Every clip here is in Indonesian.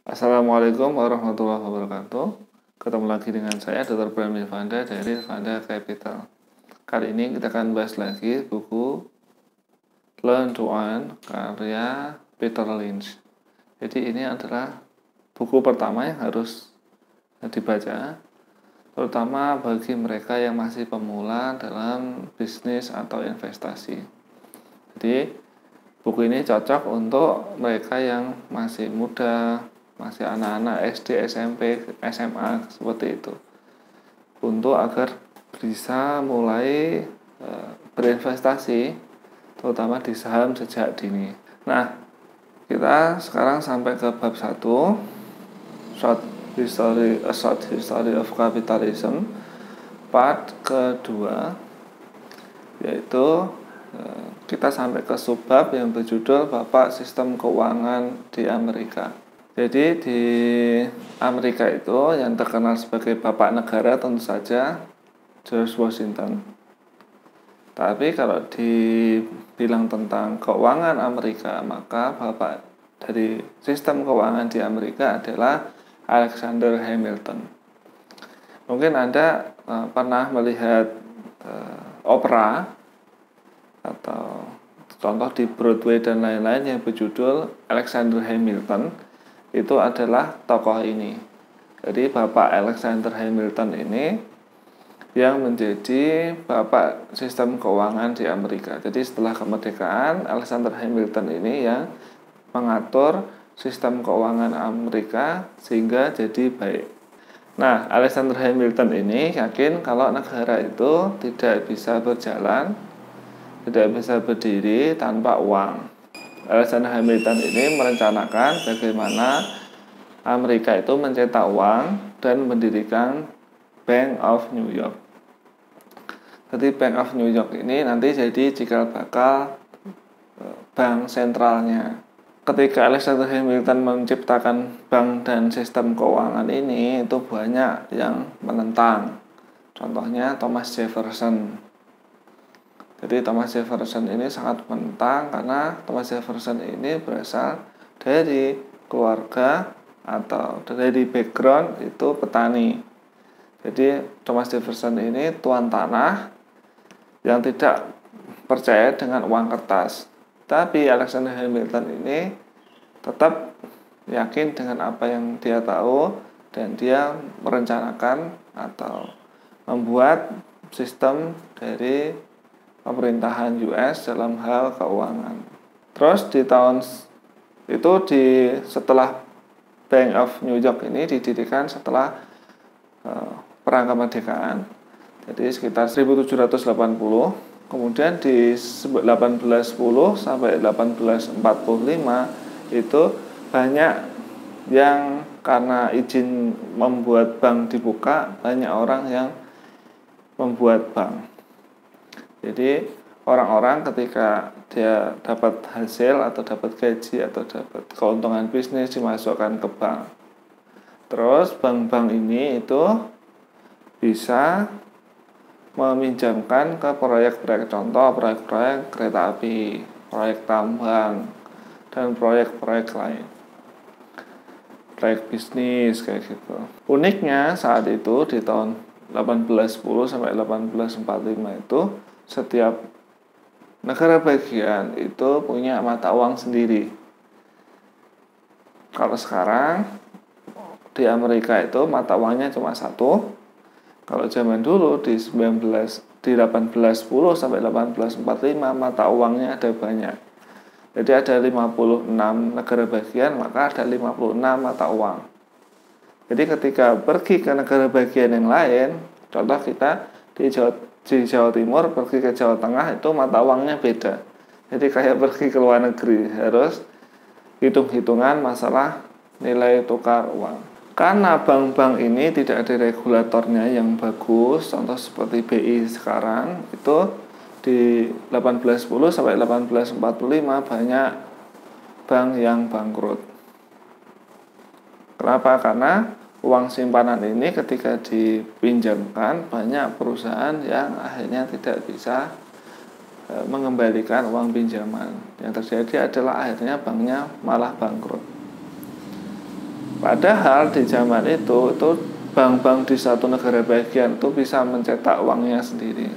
Assalamualaikum warahmatullahi wabarakatuh. Ketemu lagi dengan saya Dr. Bram Irvanda dari Irvanda Capital. Kali ini kita akan bahas lagi buku Learn to Earn karya Peter Lynch. Jadi ini adalah buku pertama yang harus dibaca, terutama bagi mereka yang masih pemula dalam bisnis atau investasi. Jadi buku ini cocok untuk mereka yang masih muda, masih anak-anak SD, SMP, SMA seperti itu, untuk agar bisa mulai berinvestasi terutama di saham sejak dini. Nah, kita sekarang sampai ke bab 1, A Short History of Capitalism, part kedua, yaitu kita sampai ke subbab yang berjudul Bapak Sistem Keuangan di Amerika. Jadi di Amerika itu yang terkenal sebagai Bapak Negara tentu saja George Washington. Tapi kalau dibilang tentang keuangan Amerika, maka Bapak dari sistem keuangan di Amerika adalah Alexander Hamilton. Mungkin Anda pernah melihat opera atau contoh di Broadway dan lain-lain yang berjudul Alexander Hamilton. Itu adalah tokoh ini. Jadi Bapak Alexander Hamilton ini yang menjadi bapak sistem keuangan di Amerika. Jadi setelah kemerdekaan, Alexander Hamilton ini yang mengatur sistem keuangan Amerika sehingga jadi baik. Nah, Alexander Hamilton ini yakin kalau negara itu tidak bisa berjalan, tidak bisa berdiri tanpa uang. Alexander Hamilton ini merencanakan bagaimana Amerika itu mencetak uang dan mendirikan Bank of New York. Jadi Bank of New York ini nanti jadi cikal bakal bank sentralnya. Ketika Alexander Hamilton menciptakan bank dan sistem keuangan ini, itu banyak yang menentang. Contohnya Thomas Jefferson. Jadi Thomas Jefferson ini sangat menentang karena Thomas Jefferson ini berasal dari keluarga atau dari background itu petani. Jadi Thomas Jefferson ini tuan tanah yang tidak percaya dengan uang kertas. Tapi Alexander Hamilton ini tetap yakin dengan apa yang dia tahu dan dia merencanakan atau membuat sistem dari pemerintahan US dalam hal keuangan. Terus di tahun itu setelah Bank of New York ini didirikan setelah perang kemerdekaan. Jadi sekitar 1780. Kemudian di 1810 sampai 1845 itu banyak yang karena izin membuat bank dibuka, banyak orang yang membuat bank. Jadi orang-orang ketika dia dapat hasil atau dapat gaji atau dapat keuntungan bisnis dimasukkan ke bank. Terus bank-bank ini itu bisa meminjamkan ke proyek-proyek, contoh proyek-proyek kereta api, proyek tambang, dan proyek-proyek lain. Proyek bisnis kayak gitu. Uniknya saat itu di tahun 1810 sampai 1845 itu setiap negara bagian itu punya mata uang sendiri. Kalau sekarang di Amerika itu mata uangnya cuma satu. Kalau zaman dulu di 1810 sampai 1845 mata uangnya ada banyak. Jadi ada 56 negara bagian, maka ada 56 mata uang. Jadi ketika pergi ke negara bagian yang lain, contoh kita di Jawa Timur pergi ke Jawa Tengah itu mata uangnya beda. Jadi kayak pergi ke luar negeri, harus hitung-hitungan masalah nilai tukar uang. Karena bank-bank ini tidak ada regulatornya yang bagus, contoh seperti BI sekarang, itu di 1810 sampai 1845 banyak bank yang bangkrut. Kenapa? Karena uang simpanan ini ketika dipinjamkan, banyak perusahaan yang akhirnya tidak bisa mengembalikan uang pinjaman. Yang terjadi adalah akhirnya banknya malah bangkrut. Padahal di zaman itu bank-bank di satu negara bagian itu bisa mencetak uangnya sendiri.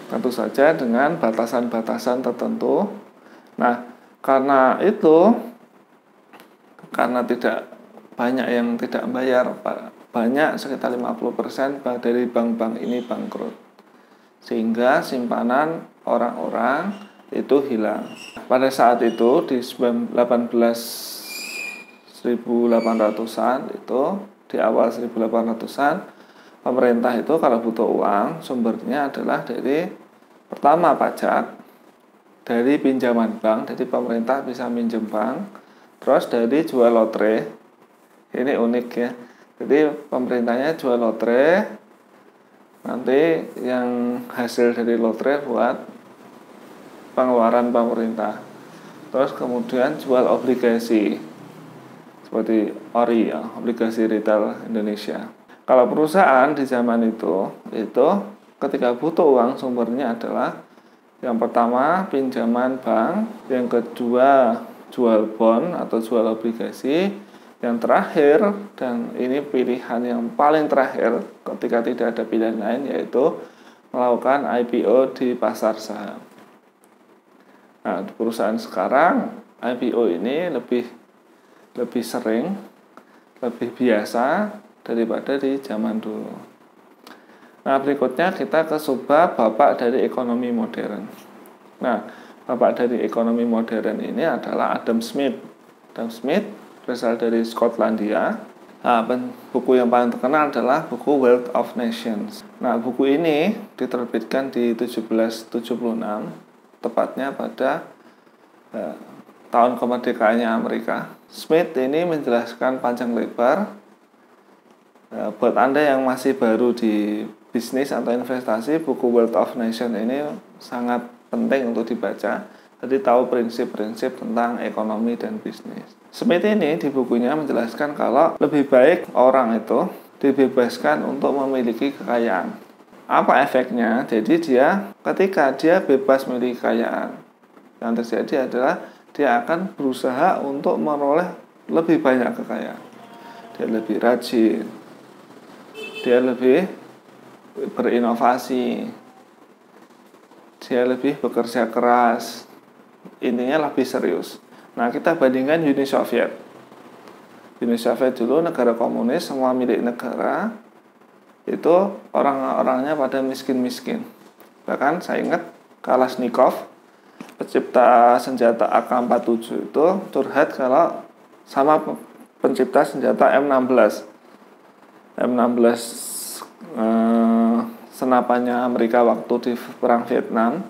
Tentu saja dengan batasan-batasan tertentu. Nah, karena tidak banyak yang tidak bayar, banyak sekitar 50% dari bank-bank ini bangkrut. Sehingga simpanan orang-orang itu hilang. Pada saat itu di 1800-an itu, di awal 1800-an, pemerintah itu kalau butuh uang sumbernya adalah dari pertama pajak, dari pinjaman bank, jadi pemerintah bisa minjem bank, terus dari jual lotre. Ini unik ya. Jadi pemerintahnya jual lotre, nanti yang hasil dari lotre buat pengeluaran pemerintah. Terus kemudian jual obligasi seperti ORI ya, obligasi retail Indonesia. Kalau perusahaan di zaman itu ketika butuh uang sumbernya adalah yang pertama pinjaman bank, yang kedua jual bond atau jual obligasi, yang terakhir, dan ini pilihan yang paling terakhir ketika tidak ada pilihan lain, yaitu melakukan IPO di pasar saham. Nah, di perusahaan sekarang IPO ini lebih sering, lebih biasa daripada di zaman dulu. Nah, berikutnya kita ke subbab bapak dari ekonomi modern. Nah, bapak dari ekonomi modern ini adalah Adam Smith. Adam Smith berasal dari Skotlandia. Nah, buku yang paling terkenal adalah buku Wealth of Nations. Nah, buku ini diterbitkan di 1776, tepatnya pada tahun kemerdekaannya Amerika. Smith ini menjelaskan panjang lebar. Buat Anda yang masih baru di bisnis atau investasi, buku Wealth of Nations ini sangat penting untuk dibaca. Jadi tahu prinsip-prinsip tentang ekonomi dan bisnis. Smith ini di bukunya menjelaskan kalau lebih baik orang itu dibebaskan untuk memiliki kekayaan. Apa efeknya? Jadi ketika dia bebas memiliki kekayaan, yang terjadi adalah dia akan berusaha untuk meroleh lebih banyak kekayaan. Dia lebih rajin, dia lebih berinovasi, dia lebih bekerja keras, intinya lebih serius. Nah, kita bandingkan Uni Soviet. Uni Soviet dulu negara komunis, semua milik negara, itu orang-orangnya pada miskin-miskin. Bahkan saya ingat Kalashnikov, pencipta senjata AK-47 itu curhat kalau sama pencipta senjata M16 senapannya Amerika waktu di perang Vietnam.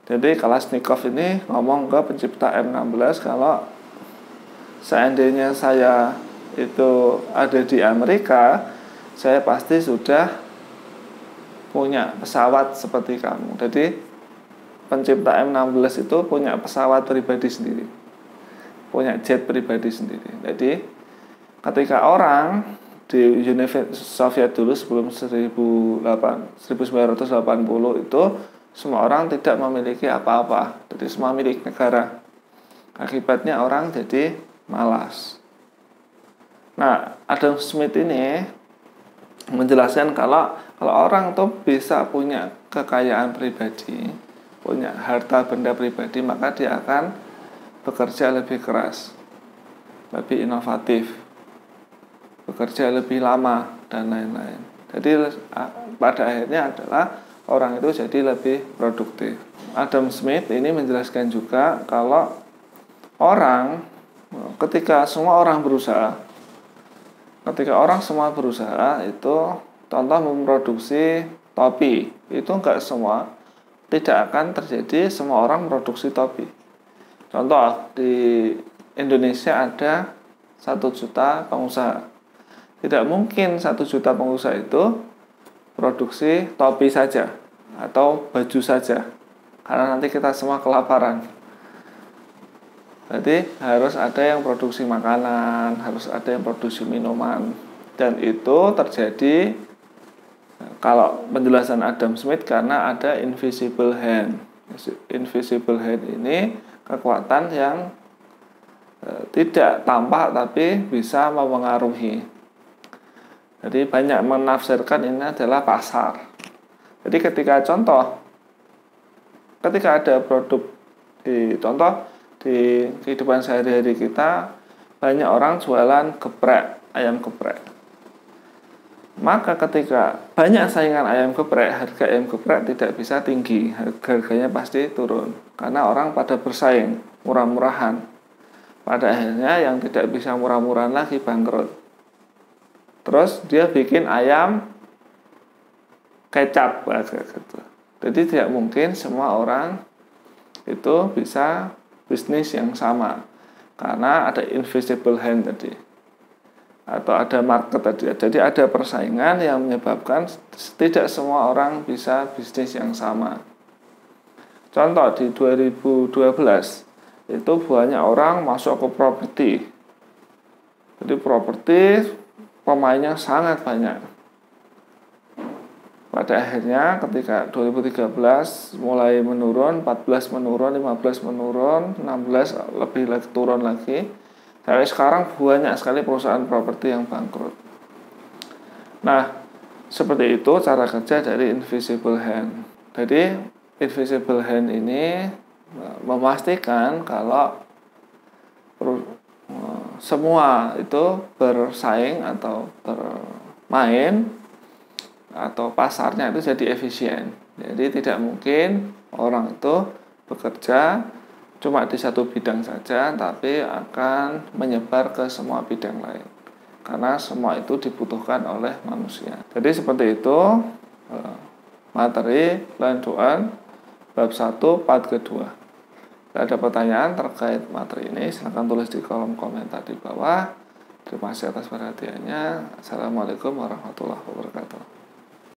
Jadi Kalashnikov ini ngomong ke pencipta M16 kalau seandainya saya itu ada di Amerika, saya pasti sudah punya pesawat seperti kamu. Jadi pencipta M16 itu punya pesawat pribadi sendiri, punya jet pribadi sendiri. Jadi ketika orang di Uni Soviet dulu sebelum 1980 itu semua orang tidak memiliki apa-apa, jadi semua milik negara. Akibatnya orang jadi malas. Nah, Adam Smith ini menjelaskan kalau orang tuh bisa punya kekayaan pribadi, punya harta benda pribadi, maka dia akan bekerja lebih keras, lebih inovatif, bekerja lebih lama, dan lain-lain. Jadi pada akhirnya adalah orang itu jadi lebih produktif. Adam Smith ini menjelaskan juga kalau ketika semua orang berusaha itu contoh memproduksi topi, itu tidak akan terjadi semua orang memproduksi topi. Contoh di Indonesia ada 1 juta pengusaha. Tidak mungkin 1 juta pengusaha itu produksi topi saja atau baju saja, karena nanti kita semua kelaparan. Jadi harus ada yang produksi makanan, harus ada yang produksi minuman, dan itu terjadi kalau penjelasan Adam Smith karena ada invisible hand. Invisible hand ini kekuatan yang tidak tampak tapi bisa mempengaruhi. Jadi banyak menafsirkan ini adalah pasar. Jadi ketika ada produk di kehidupan sehari-hari kita, banyak orang jualan geprek, ayam geprek. Maka ketika banyak saingan ayam geprek, harga ayam geprek tidak bisa tinggi, harganya pasti turun. Karena orang pada bersaing, murah-murahan. Pada akhirnya yang tidak bisa murah-murahan lagi bangkrut. Terus dia bikin ayam kecap gitu. Jadi tidak mungkin semua orang itu bisa bisnis yang sama. Karena ada invisible hand tadi. Atau ada market tadi. Jadi ada persaingan yang menyebabkan tidak semua orang bisa bisnis yang sama. Contoh di 2012 itu banyak orang masuk ke properti. Jadi properti pemainnya sangat banyak. Pada akhirnya ketika 2013 mulai menurun, 14 menurun, 15 menurun, 16 lebih lagi turun lagi. Sampai sekarang banyak sekali perusahaan properti yang bangkrut. Nah, seperti itu cara kerja dari invisible hand. Jadi invisible hand ini memastikan kalau semua itu bersaing atau bermain atau pasarnya itu jadi efisien. Jadi tidak mungkin orang itu bekerja cuma di satu bidang saja, tapi akan menyebar ke semua bidang lain. Karena semua itu dibutuhkan oleh manusia. Jadi seperti itu materi Learn to Earn bab 1 part kedua. Jika ada pertanyaan terkait materi ini, silakan tulis di kolom komentar di bawah. Terima kasih atas perhatiannya. Assalamualaikum warahmatullahi wabarakatuh.